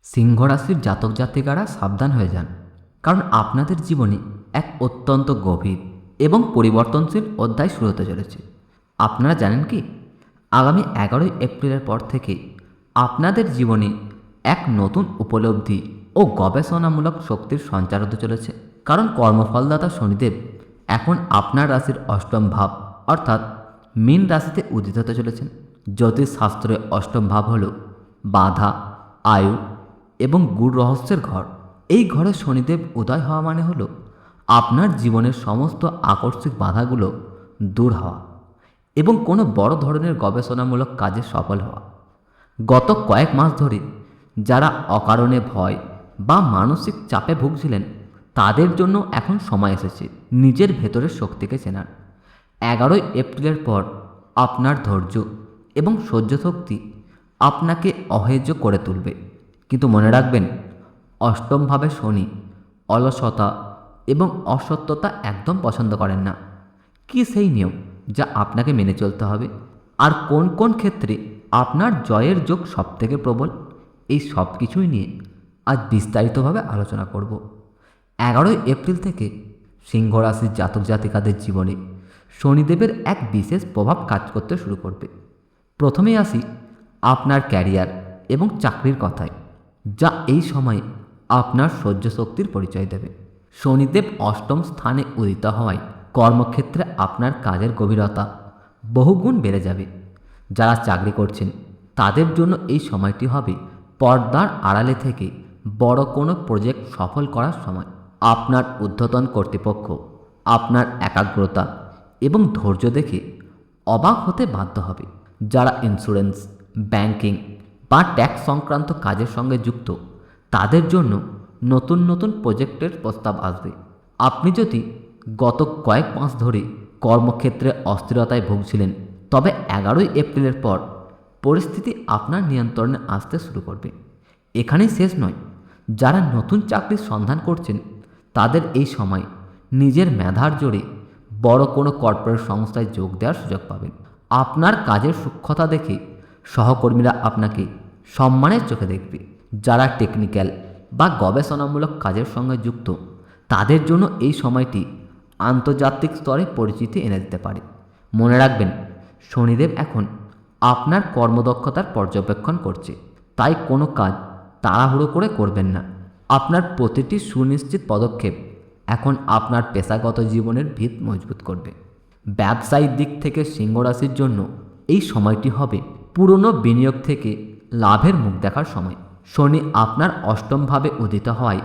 সিংহ রাশির জাতক জাতিকারা সাবধান হয়ে যান, কারণ আপনাদের জীবনে এক অত্যন্ত গভীর এবং পরিবর্তনশীল অধ্যায় শুরু হতে চলেছে। আপনারা জানেন কি, আগামী 11ই এপ্রিলের পর থেকে আপনাদের জীবনে এক নতুন উপলব্ধি ও গবেষণামূলক শক্তির সঞ্চার হতে চলেছে। কারণ কর্মফলদাতা শনিদেব এখন আপনার রাশির অষ্টম ভাব অর্থাৎ মীন রাশিতে উদিত হতে চলেছেন। জ্যোতিষশাস্ত্রে অষ্টম ভাব হল বাধা, আয়ু এবং গূঢ় রহস্যের ঘর। এই ঘরে শনিদেব উদয় হওয়া মানে হলো আপনার জীবনের সমস্ত আকস্মিক বাধাগুলো দূর হওয়া এবং কোনো বড় ধরনের গবেষণামূলক কাজে সফল হওয়া। গত কয়েক মাস ধরে যারা অকারণে ভয় বা মানসিক চাপে ভুগছিলেন, তাদের জন্য এখন সময় এসেছে নিজের ভেতরের শক্তিকে চেনার। 11ই এপ্রিলের পর আপনার ধৈর্য এবং সহ্য শক্তি আপনাকে অহেজ্য করে তুলবে। কিন্তু মনে রাখবেন, অষ্টমভাবে শনি অলসতা এবং অসত্যতা একদম পছন্দ করেন না। কি সেই নিয়ম যা আপনাকে মেনে চলতে হবে, আর কোন কোন ক্ষেত্রে আপনার জয়ের যোগ সবথেকে প্রবল, এই সব কিছুই নিয়ে আজ বিস্তারিতভাবে আলোচনা করব। 11ই এপ্রিল থেকে সিংহ রাশির জাতক জাতিকাদের জীবনে শনিদেবের এক বিশেষ প্রভাব কাজ করতে শুরু করবে। প্রথমেই আসি আপনার ক্যারিয়ার এবং চাকরির কথায়, যা এই সময়ে আপনার সহ্য শক্তির পরিচয় দেবে। শনিদেব অষ্টম স্থানে উদিত হওয়ায় কর্মক্ষেত্রে আপনার কাজের গভীরতা বহুগুণ বেড়ে যাবে। যারা চাকরি করছেন তাদের জন্য এই সময়টি হবে পর্দার আড়ালে থেকে বড় কোনো প্রজেক্ট সফল করার সময়। আপনার ঊর্ধ্বতন কর্তৃপক্ষ আপনার একাগ্রতা এবং ধৈর্য দেখে অবাক হতে বাধ্য হবে। যারা ইন্স্যুরেন্স, ব্যাংকিং বা ট্যাক্স সংক্রান্ত কাজের সঙ্গে যুক্ত, তাদের জন্য নতুন নতুন প্রজেক্টের প্রস্তাব আসবে। আপনি যদি গত কয়েক মাস ধরে কর্মক্ষেত্রে অস্থিরতায় ভুগছিলেন, তবে 11ই এপ্রিলের পর পরিস্থিতি আপনার নিয়ন্ত্রণে আসতে শুরু করবে। এখানেই শেষ নয়, যারা নতুন চাকরির সন্ধান করছেন তাদের এই সময় নিজের মেধার জোরে বড় কোনো কর্পোরেট সংস্থায় যোগ দেওয়ার সুযোগ পাবেন। আপনার কাজের সূক্ষ্মতা দেখে সহকর্মীরা আপনাকে সম্মানের চোখে দেখবে। যারা টেকনিক্যাল বা গবেষণামূলক কাজের সঙ্গে যুক্ত, তাদের জন্য এই সময়টি আন্তর্জাতিক স্তরে পরিচিতি এনে দিতে পারে। মনে রাখবেন, শনিদেব এখন আপনার কর্মদক্ষতার পর্যবেক্ষণ করছে, তাই কোনো কাজ তাড়াহুড়ো করে করবেন না। আপনার প্রতিটি সুনিশ্চিত পদক্ষেপ এখন আপনার পেশাগত জীবনের ভিত মজবুত করবে। ব্যবসায়িক দিক থেকে সিংহ রাশির জন্য এই সময়টি হবে পুরনো বিনিয়োগ থেকে লাভের মুখ দেখার সময়। শনি আপনার অষ্টমভাবে উদিত হওয়ায়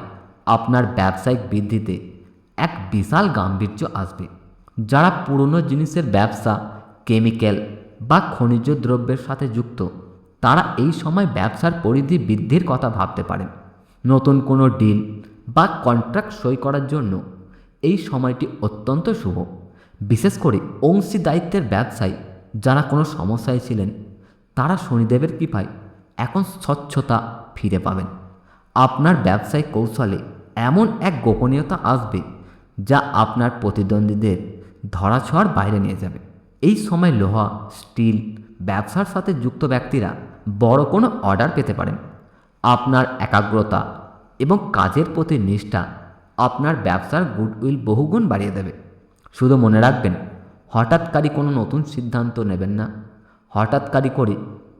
আপনার ব্যবসায়িক বৃদ্ধিতে এক বিশাল গাম্ভীর্য আসবে। যারা পুরনো জিনিসের ব্যবসা, কেমিক্যাল বা খনিজ দ্রব্যের সাথে যুক্ত, তারা এই সময় ব্যবসার পরিধি বৃদ্ধির কথা ভাবতে পারেন। নতুন কোনো ডিল বা কন্ট্রাক্ট সই করার জন্য এই সময়টি অত্যন্ত শুভ। বিশেষ করে অংশীদারিত্বের ব্যবসায় যারা কোনো সমস্যায় ছিলেন, তারা শনিদেবের কৃপায় এখন স্বচ্ছতা ফিরে পাবেন। আপনার ব্যবসায়িক কৌশলে এমন এক গোপনীয়তা আসবে যা আপনার প্রতিদ্বন্দ্বীদের ধরাছোঁয়ার বাইরে নিয়ে যাবে। এই সময় লোহা, স্টিল ব্যবসার সাথে যুক্ত ব্যক্তিরা বড় কোনো অর্ডার পেতে পারেন। আপনার একাগ্রতা এবং কাজের প্রতি নিষ্ঠা আপনার ব্যবসার গুডউইল বহুগুণ বাড়িয়ে দেবে। শুধু মনে রাখবেন, হঠাৎকারী কোনো নতুন সিদ্ধান্ত নেবেন না। হঠাৎকারী করে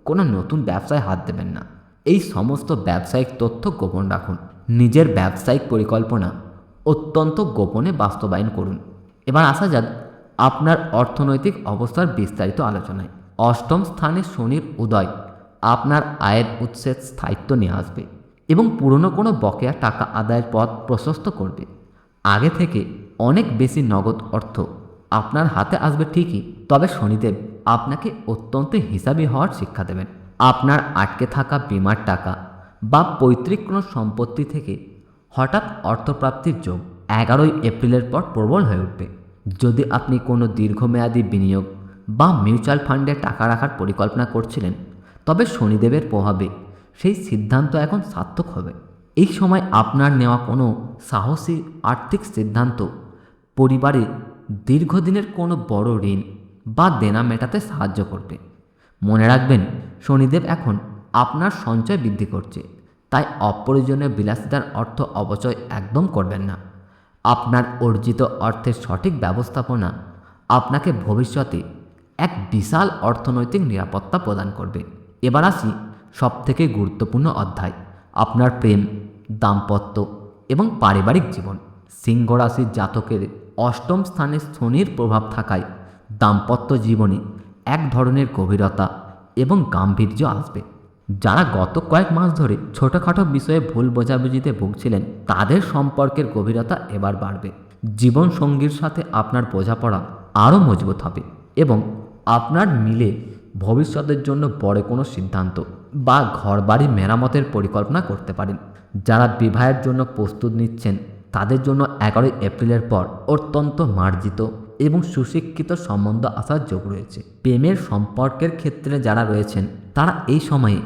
কোনো নতুন ব্যবসায় হাত দেবেন না। এই সমস্ত ব্যবসায়িক তথ্য গোপন রাখুন। নিজের ব্যবসায়িক পরিকল্পনা অত্যন্ত গোপনে বাস্তবায়ন করুন। এবার আসা যাক আপনার অর্থনৈতিক অবস্থার বিস্তারিত আলোচনায়। অষ্টম স্থানে শনির উদয় আপনার আয়ের উৎসের স্থায়িত্ব নিয়ে আসবে এবং পুরনো কোনো বকেয়া টাকা আদায়ের পথ প্রশস্ত করবে। আগে থেকে অনেক বেশি নগদ অর্থ আপনার হাতে আসবে ঠিকই, তবে শনিদেব আপনাকে অত্যন্ত হিসাবি হওয়ার শিক্ষা দেবেন। আপনার আটকে থাকা বীমার টাকা বা পৈতৃক কোনো সম্পত্তি থেকে হঠাৎ অর্থপ্রাপ্তির যোগ 11ই এপ্রিলের পর প্রবল হয়ে উঠবে। যদি আপনি কোনো দীর্ঘমেয়াদী বিনিয়োগ বা মিউচুয়াল ফান্ডে টাকা রাখার পরিকল্পনা করছিলেন, তবে শনিদেবের প্রভাবে সেই সিদ্ধান্ত এখন সার্থক হবে। এই সময় আপনার নেওয়া কোনো সাহসী আর্থিক সিদ্ধান্ত পরিবারে দীর্ঘদিনের কোনো বড় ঋণ বা দেনা মেটাতে সাহায্য করবে। মনে রাখবেন, শনিদেব এখন আপনার সঞ্চয় বৃদ্ধি করছে, তাই অপ্রয়োজনীয় বিলাসিতার অর্থ অপচয় একদম করবেন না। আপনার অর্জিত অর্থের সঠিক ব্যবস্থাপনা আপনাকে ভবিষ্যতে এক বিশাল অর্থনৈতিক নিরাপত্তা প্রদান করবে। এবার আসি সবথেকে গুরুত্বপূর্ণ অধ্যায়, আপনার প্রেম, দাম্পত্য এবং পারিবারিক জীবন। সিংহ রাশির জাতকের অষ্টম স্থানে শনির প্রভাব থাকায় দাম্পত্য জীবনে এক ধরনের গভীরতা এবং গাম্ভীর্য আসবে। যারা গত কয়েক মাস ধরে ছোটোখাটো বিষয়ে ভুল বোঝাবুঝিতে ভুগছিলেন, তাদের সম্পর্কের গভীরতা এবার বাড়বে। জীবনসঙ্গীর সাথে আপনার বোঝাপড়া আরও মজবুত হবে এবং আপনার মিলে ভবিষ্যতের জন্য বড় কোনো সিদ্ধান্ত বা ঘরবাড়ি মেরামতের পরিকল্পনা করতে পারেন। যারা বিবাহের জন্য প্রস্তুত নিচ্ছেন, তাদের জন্য 11 এপ্রিলের পর অত্যন্ত মার্জিত এবং সুশিক্ষিত সম্বন্ধ আসার যোগ রয়েছে। প্রেমের সম্পর্কের ক্ষেত্রে যারা রয়েছেন, তারা এই সময়ে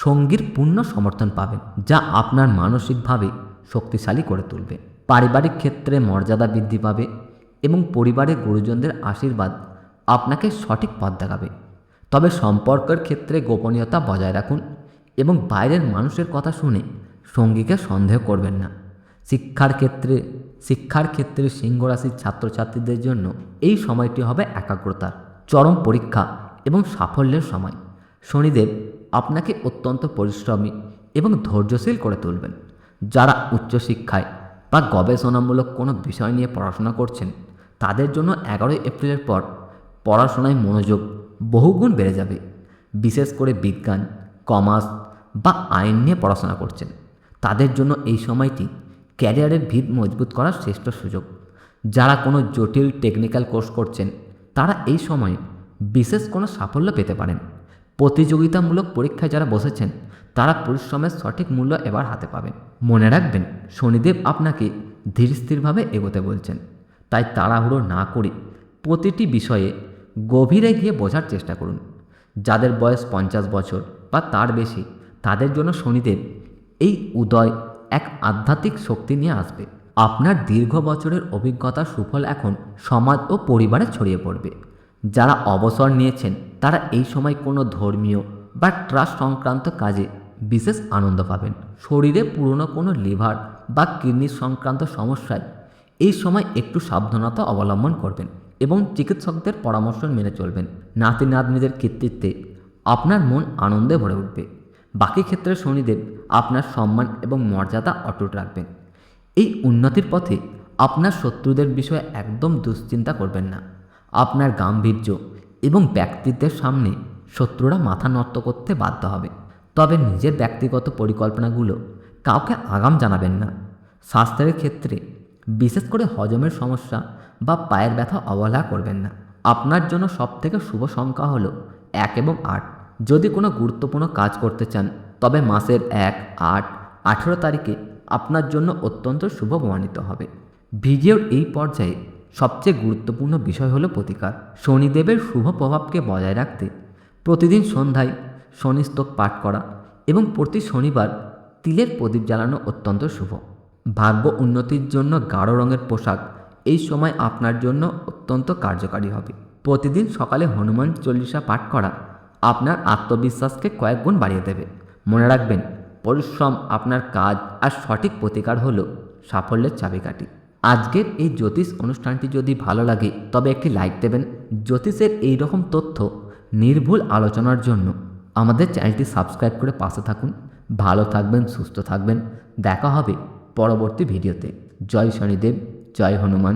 সঙ্গীর পূর্ণ সমর্থন পাবেন, যা আপনার মানসিকভাবে শক্তিশালী করে তুলবে। পারিবারিক ক্ষেত্রে মর্যাদা বৃদ্ধি পাবে এবং পরিবারের গুরুজনদের আশীর্বাদ আপনাকে সঠিক পথ দেখাবে। তবে সম্পর্কের ক্ষেত্রে গোপনীয়তা বজায় রাখুন এবং বাইরের মানুষের কথা শুনে সঙ্গীকে সন্দেহ করবেন না। শিক্ষার ক্ষেত্রে সিংহ রাশির ছাত্রছাত্রীদের জন্য এই সময়টি হবে একাগ্রতার চরম পরীক্ষা এবং সাফল্যের সময়। শনিদেব আপনাকে অত্যন্ত পরিশ্রমী এবং ধৈর্যশীল করে তুলবেন। যারা উচ্চশিক্ষায় বা গবেষণামূলক কোনো বিষয় নিয়ে পড়াশোনা করছেন, তাদের জন্য 11 এপ্রিলের পর পড়াশোনায় মনোযোগ বহুগুণ বেড়ে যাবে। বিশেষ করে বিজ্ঞান, কমার্স বা আইন নিয়ে পড়াশোনা করছেন, তাদের জন্য এই সময়টি ক্যারিয়ারের ভিত মজবুত করার শ্রেষ্ঠ সুযোগ। যারা কোনো জটিল টেকনিক্যাল কোর্স করছেন, তারা এই সময়ে বিশেষ কোনো সাফল্য পেতে পারেন। প্রতিযোগিতামূলক পরীক্ষায় যারা বসেছেন, তারা পরিশ্রমের সঠিক মূল্য এবার হাতে পাবেন। মনে রাখবেন, শনিদেব আপনাকে ধীরস্থিরভাবে এগোতে বলছেন, তাই তাড়াহুড়ো না করে প্রতিটি বিষয়ে গভীরে গিয়ে বোঝার চেষ্টা করুন। যাদের বয়স 50 বছর বা তার বেশি, তাদের জন্য শনিদেব এই উদয় এক আধ্যাত্মিক শক্তি নিয়ে আসবে। আপনার দীর্ঘ বছরের অভিজ্ঞতার সুফল এখন সমাজ ও পরিবারে ছড়িয়ে পড়বে। যারা অবসর নিয়েছেন, তারা এই সময় কোনো ধর্মীয় বা ট্রাস্ট সংক্রান্ত কাজে বিশেষ আনন্দ পাবেন। শরীরে পুরনো কোনো লিভার বা কিডনি সংক্রান্ত সমস্যায় এই সময় একটু সাবধানতা অবলম্বন করবেন এবং চিকিৎসকদের পরামর্শ মেনে চলবেন। নাতি নাতনিদের কৃতিত্বে আপনার মন আনন্দে ভরে উঠবে। বাকি ক্ষেত্রে শনিদেব আপনার সম্মান এবং মর্যাদা অটুট রাখবেন। এই উন্নতির পথে আপনার শত্রুদের বিষয়ে একদম দুশ্চিন্তা করবেন না। আপনার গাম্ভীর্য এবং ব্যক্তিত্বের সামনে শত্রুরা মাথা নত করতে বাধ্য হবে। তবে নিজের ব্যক্তিগত পরিকল্পনাগুলো কাউকে আগাম জানাবেন না। স্বাস্থ্যের ক্ষেত্রে বিশেষ করে হজমের সমস্যা বা পায়ের ব্যথা অবহেলা করবেন না। আপনার জন্য সবথেকে শুভ সংখ্যা হলো 1 এবং 8। যদি কোনো গুরুত্বপূর্ণ কাজ করতে চান, তবে মাসের 1, 8, 18 তারিখে আপনার জন্য অত্যন্ত শুভ প্রমাণিত হবে। ভিডিওর এই পর্যায়ে সবচেয়ে গুরুত্বপূর্ণ বিষয় হলো প্রতিকার। শনিদেবের শুভ প্রভাবকে বজায় রাখতে প্রতিদিন সন্ধ্যায় শনি স্তোক পাঠ করা এবং প্রতি শনিবার তিলের প্রদীপ জ্বালানো অত্যন্ত শুভ। ভাগ্য উন্নতির জন্য গাঢ় রঙের পোশাক এই সময় আপনার জন্য অত্যন্ত কার্যকারী হবে। প্রতিদিন সকালে হনুমান চল্লিশা পাঠ করা আপনার আত্মবিশ্বাসকে কয়েক গুণ বাড়িয়ে দেবে। মনে রাখবেন, পরিশ্রম আপনার কাজ আর সঠিক প্রতিকার হলো সাফল্যের চাবিকাঠি। আজকের এই জ্যোতিষ অনুষ্ঠানটি যদি ভালো লাগে, তবে একটি লাইক দেবেন। জ্যোতিষের এই রকম তথ্য নির্ভুল আলোচনার জন্য আমাদের চ্যানেলটি সাবস্ক্রাইব করে পাশে থাকুন। ভালো থাকবেন, সুস্থ থাকবেন। দেখা হবে পরবর্তী ভিডিওতে। জয় শনিদেব, জয় হনুমান।